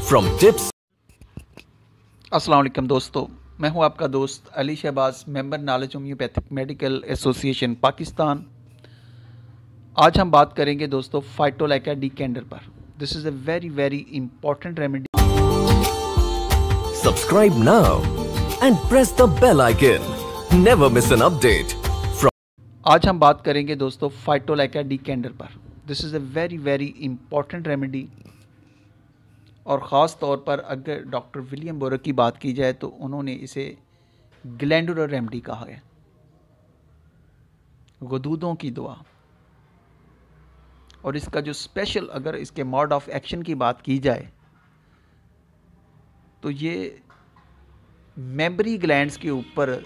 from tips। अस्सलाम वालेकुम दोस्तों, मैं हूं आपका दोस्त Ali Shahbaz, member knowledge homeopathic medical association Pakistan. आज हम बात करेंगे दोस्तों फाइटोलैका डिकेंडर पर। This is a very important remedy. Subscribe now and press the bell icon. Never miss an update from। आज हम बात करेंगे दोस्तों फाइटोलैका डिकेंडर पर। This is a very important remedy, और ख़ास तौर पर अगर डॉक्टर विलियम बोरक की बात की जाए तो उन्होंने इसे ग्लैंडुलर रेमेडी कहा है, गदूदों की दुआ। और इसका जो स्पेशल, अगर इसके मोड ऑफ एक्शन की बात की जाए तो ये मेमोरी ग्लैंड्स के ऊपर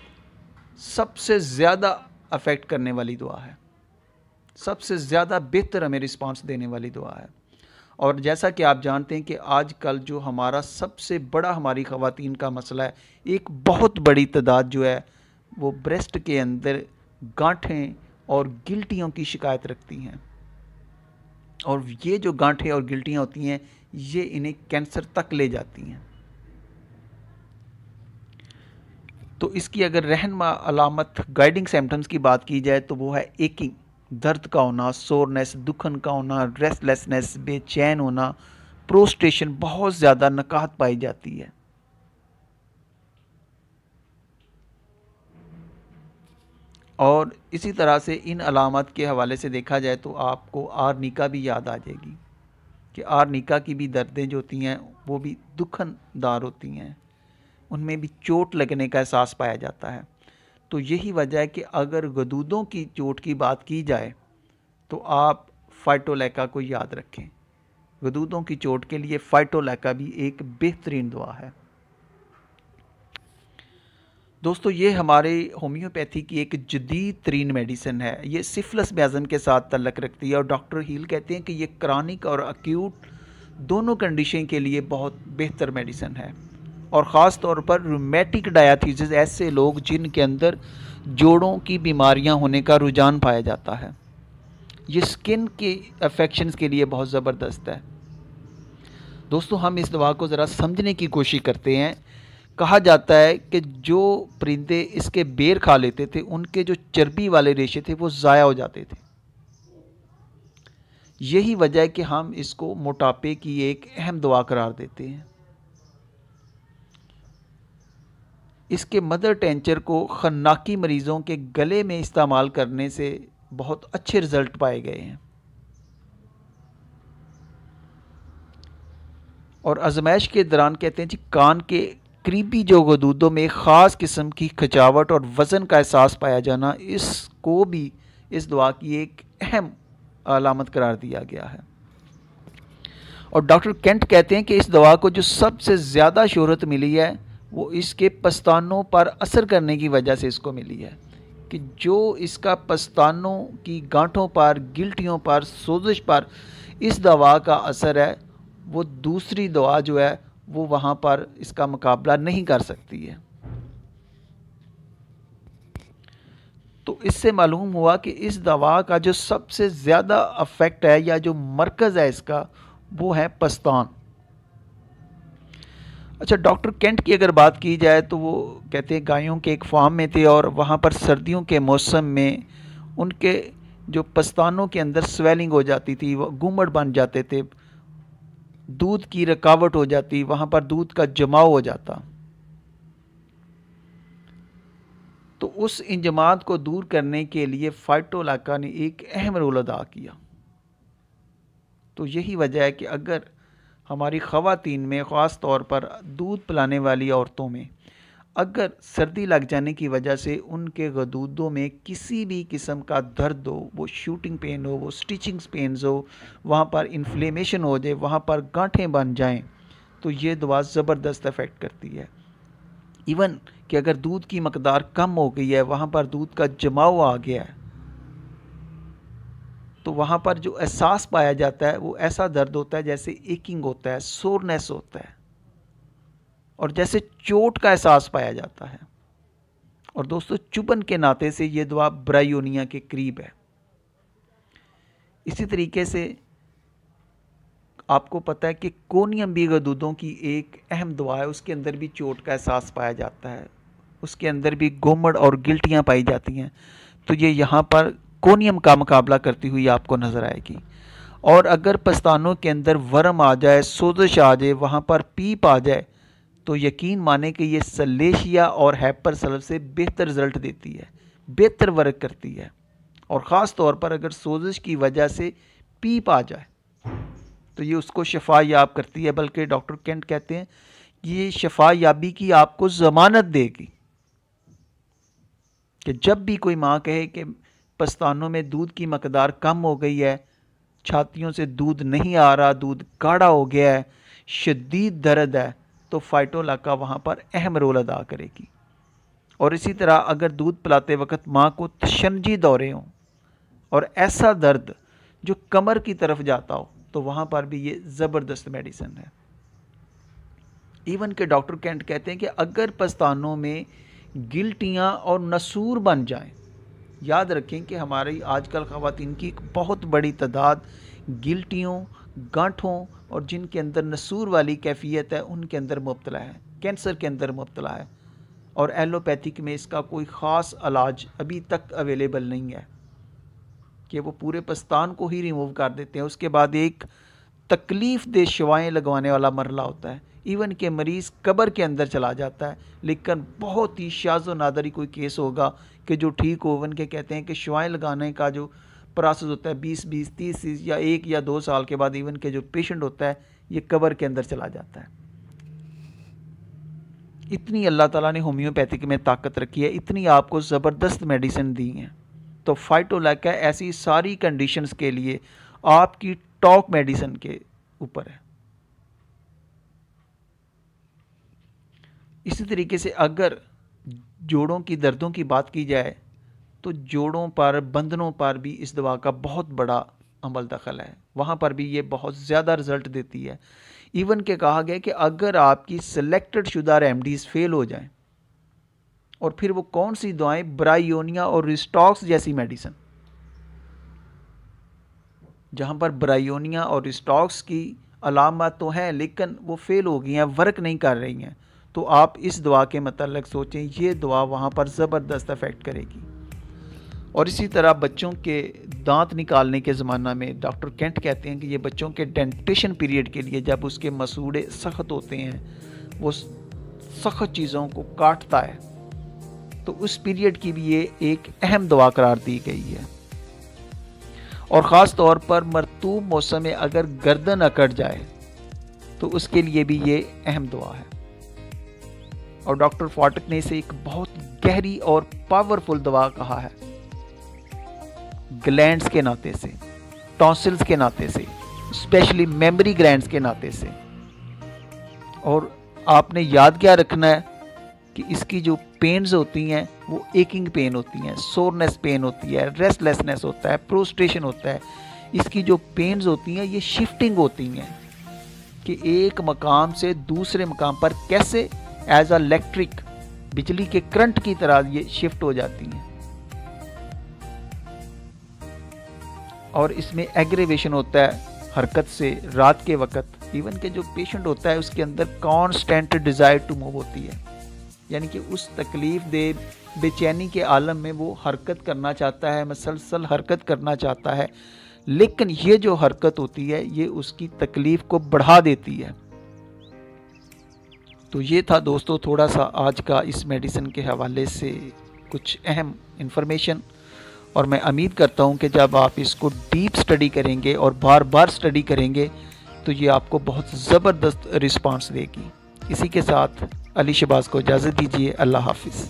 सबसे ज़्यादा अफेक्ट करने वाली दुआ है, सबसे ज़्यादा बेहतर हमें रिस्पांस देने वाली दुआ है। और जैसा कि आप जानते हैं कि आजकल जो हमारा सबसे बड़ा हमारी ख़वातीन का मसला है, एक बहुत बड़ी तादाद जो है वो ब्रेस्ट के अंदर गांठें और गिल्टियों की शिकायत रखती हैं। और ये जो गांठें और गिल्टियाँ होती हैं ये इन्हें कैंसर तक ले जाती हैं। तो इसकी अगर रहनुमा अलामत, गाइडिंग सिम्टम्स की बात की जाए तो वो है एकिंग, दर्द का होना, सोरनेस, दुखन का होना, रेस्टलेसनेस, बेचैन होना, प्रोस्ट्रेशन, बहुत ज़्यादा नकाहत पाई जाती है। और इसी तरह से इन अलामत के हवाले से देखा जाए तो आपको आर्निका भी याद आ जाएगी कि आर्निका की भी दर्दें जो होती हैं वो भी दुखनदार होती हैं, उनमें भी चोट लगने का एहसास पाया जाता है। तो यही वजह है कि अगर गदूदों की चोट की बात की जाए तो आप फाइटोलैका को याद रखें। गदूदों की चोट के लिए फाइटोलैका भी एक बेहतरीन दुआ है। दोस्तों ये हमारे होम्योपैथी की एक जदीद तरीन मेडिसिन है। ये सिफिलिस बेज़म के साथ तल्लक रखती है और डॉक्टर हील कहते हैं कि ये क्रॉनिक और अक्यूट दोनों कंडीशन के लिए बहुत बेहतर मेडिसिन है। और ख़ास तौर पर रूमेटिक डायथिसिस, ऐसे लोग जिनके अंदर जोड़ों की बीमारियां होने का रुझान पाया जाता है, ये स्किन के अफेक्शंस के लिए बहुत ज़बरदस्त है। दोस्तों हम इस दवा को ज़रा समझने की कोशिश करते हैं। कहा जाता है कि जो परिंदे इसके बेर खा लेते थे उनके जो चर्बी वाले रेशे थे वो ज़ाया हो जाते थे। यही वजह है कि हम इसको मोटापे की एक अहम दवा करार देते हैं। इसके मदर टेंचर को खन्नाकी मरीज़ों के गले में इस्तेमाल करने से बहुत अच्छे रिज़ल्ट पाए गए हैं। और आजमाइश के दौरान कहते हैं जी कान के करीबी जो गदूदों में ख़ास किस्म की खिंचावट और वज़न का एहसास पाया जाना, इसको भी इस दवा की एक अहम अलामत करार दिया गया है। और डॉक्टर केंट कहते हैं कि इस दवा को जो सबसे ज़्यादा शोहरत मिली है वो इसके पस्तानों पर असर करने की वजह से इसको मिली है, कि जो इसका पस्तानों की गांठों पर, गिल्टियों पर, सोजिश पर इस दवा का असर है, वो दूसरी दवा जो है वो वहाँ पर इसका मुकाबला नहीं कर सकती है। तो इससे मालूम हुआ कि इस दवा का जो सबसे ज़्यादा अफेक्ट है या जो मरकज़ है इसका, वो है पस्तान। अच्छा, डॉक्टर केंट की अगर बात की जाए तो वो कहते हैं गायों के एक फार्म में थे और वहाँ पर सर्दियों के मौसम में उनके जो पस्तानों के अंदर स्वेलिंग हो जाती थी, वो गुमड़ बन जाते थे, दूध की रुकावट हो जाती, वहाँ पर दूध का जमाव हो जाता। तो उस इंजमात को दूर करने के लिए फाइटोलैका ने एक अहम रोल अदा किया। तो यही वजह है कि अगर हमारी ख़वातीन में, ख़ास तौर पर दूध पिलाने वाली औरतों में, अगर सर्दी लग जाने की वजह से उनके गदूदों में किसी भी किस्म का दर्द हो, वो शूटिंग पेन हो, वो स्टिचिंग पेन्स हो, वहाँ पर इन्फ्लेमेशन हो जाए, वहाँ पर गांठें बन जाएं, तो ये दवा ज़बरदस्त इफ़ेक्ट करती है। इवन कि अगर दूध की मकदार कम हो गई है, वहाँ पर दूध का जमाव आ गया है, तो वहाँ पर जो एहसास पाया जाता है वो ऐसा दर्द होता है जैसे एकिंग होता है, सोरनेस होता है, और जैसे चोट का एहसास पाया जाता है। और दोस्तों चुभन के नाते से ये दवा ब्रायोनिया के करीब है। इसी तरीके से आपको पता है कि कोनियम भी गदूदों की एक अहम दवा है, उसके अंदर भी चोट का एहसास पाया जाता है, उसके अंदर भी गोमड़ और गिल्टियाँ पाई जाती हैं। तो ये यहाँ पर कोनियम का मुकाबला करती हुई आपको नज़र आएगी। और अगर पस्तानों के अंदर वर्म आ जाए, सोजिश आ जाए, वहाँ पर पीप आ जाए, तो यकीन माने कि ये सलेशिया और हैपर सल्व से बेहतर रिज़ल्ट देती है, बेहतर वर्क करती है। और ख़ास तौर पर अगर सोजिश की वजह से पीप आ जाए तो ये उसको शफा याब करती है, बल्कि डॉक्टर केंट कहते हैं कि ये शफा याबी की आपको ज़मानत देगी। कि जब भी कोई माँ कहे कि पस्तानों में दूध की मकदार कम हो गई है, छातियों से दूध नहीं आ रहा, दूध गाढ़ा हो गया है, शदीद दर्द है, तो फाइटोलाका वहाँ पर अहम रोल अदा करेगी। और इसी तरह अगर दूध पिलाते वक्त माँ को तशन्नजी दौरे हों और ऐसा दर्द जो कमर की तरफ जाता हो, तो वहाँ पर भी ये ज़बरदस्त मेडिसिन है। इवन के डॉक्टर केंट कहते हैं कि अगर पस्तानों में गिल्टियाँ और नसूर बन जाएं, याद रखें कि हमारी आजकल ख़वातीन की एक बहुत बड़ी तादाद गिल्टियों, गांठों और जिनके अंदर नसूर वाली कैफियत है उनके अंदर मुब्तला है, कैंसर के अंदर मुब्तला है। और एलोपैथिक में इसका कोई ख़ास इलाज अभी तक अवेलेबल नहीं है कि वो पूरे पस्तान को ही रिमूव कर देते हैं। उसके बाद एक तकलीफ़ दे शवाएँ लगवाने वाला मरला होता है, इवन के मरीज़ कब्र के अंदर चला जाता है। लेकिन बहुत ही शाज़ व नादर ही कोई केस होगा कि जो ठीक हो। इवन के कहते हैं कि शवाएँ लगाने का जो प्रोसेस होता है 20-20, 30 या 1 या 2 साल के बाद इवन के जो पेशेंट होता है ये कब्र के अंदर चला जाता है। इतनी अल्लाह ताला ने होम्योपैथिक में ताकत रखी है, इतनी आपको ज़बरदस्त मेडिसिन दी हैं। तो फाइटोलैका ऐसी सारी कंडीशंस के लिए आपकी टॉप मेडिसिन के ऊपर है। इसी तरीके से अगर जोड़ों की दर्दों की बात की जाए तो जोड़ों पर, बंधनों पर भी इस दवा का बहुत बड़ा अमल दखल है, वहाँ पर भी ये बहुत ज़्यादा रिज़ल्ट देती है। इवन के कहा गया कि अगर आपकी सिलेक्टेड शुदा रेमडीज़ फेल हो जाएं, और फिर वो कौन सी दवाएं, ब्रायोनिया और रिस्टॉक्स जैसी मेडिसिन, जहाँ पर ब्रायोनिया और रिस्टॉक्स की अलामत तो हैं लेकिन वो फेल हो गई हैं, वर्क नहीं कर रही हैं, तो आप इस दवा के मतलब सोचें, ये दवा वहाँ पर ज़बरदस्त इफ़ेक्ट करेगी। और इसी तरह बच्चों के दांत निकालने के ज़माना में डॉक्टर केंट कहते हैं कि ये बच्चों के डेंटेशन पीरियड के लिए, जब उसके मसूड़े सख्त होते हैं, वो सख्त चीज़ों को काटता है, तो उस पीरियड की भी ये एक अहम दवा करार दी गई है। और ख़ास तौर पर मरतूब मौसम में अगर गर्दन अकड़ जाए तो उसके लिए भी ये अहम दवा है। और डॉक्टर फाटक ने इसे एक बहुत गहरी और पावरफुल दवा कहा है, ग्लैंड्स के नाते से, टॉन्सिल्स के नाते से, स्पेशली मेमोरी ग्लैंड्स के नाते से। और आपने याद क्या रखना है कि इसकी जो पेन्स होती हैं वो एकिंग पेन होती हैं, सोरनेस पेन होती है, रेस्टलेसनेस होता है, प्रोस्ट्रेशन होता है। इसकी जो पेन्स होती हैं ये शिफ्टिंग होती हैं कि एक मकाम से दूसरे मकाम पर कैसे एज अ इलेक्ट्रिक, बिजली के करंट की तरह ये शिफ्ट हो जाती हैं। और इसमें एग्रेवेशन होता है हरकत से रात के वक्त। इवन के जो पेशेंट होता है उसके अंदर कॉन्स्टेंट डिज़ायर टू मूव होती है, यानी कि उस तकलीफ़ दे बेचैनी के आलम में वो हरकत करना चाहता है, मसलसल हरकत करना चाहता है, लेकिन ये जो हरकत होती है ये उसकी तकलीफ़ को बढ़ा देती है। तो ये था दोस्तों थोड़ा सा आज का इस मेडिसिन के हवाले से कुछ अहम इन्फॉर्मेशन। और मैं उम्मीद करता हूँ कि जब आप इसको डीप स्टडी करेंगे और बार बार स्टडी करेंगे तो ये आपको बहुत ज़बरदस्त रिस्पांस देगी। इसी के साथ अली शहबाज को इजाज़त दीजिए। अल्लाह हाफिज़।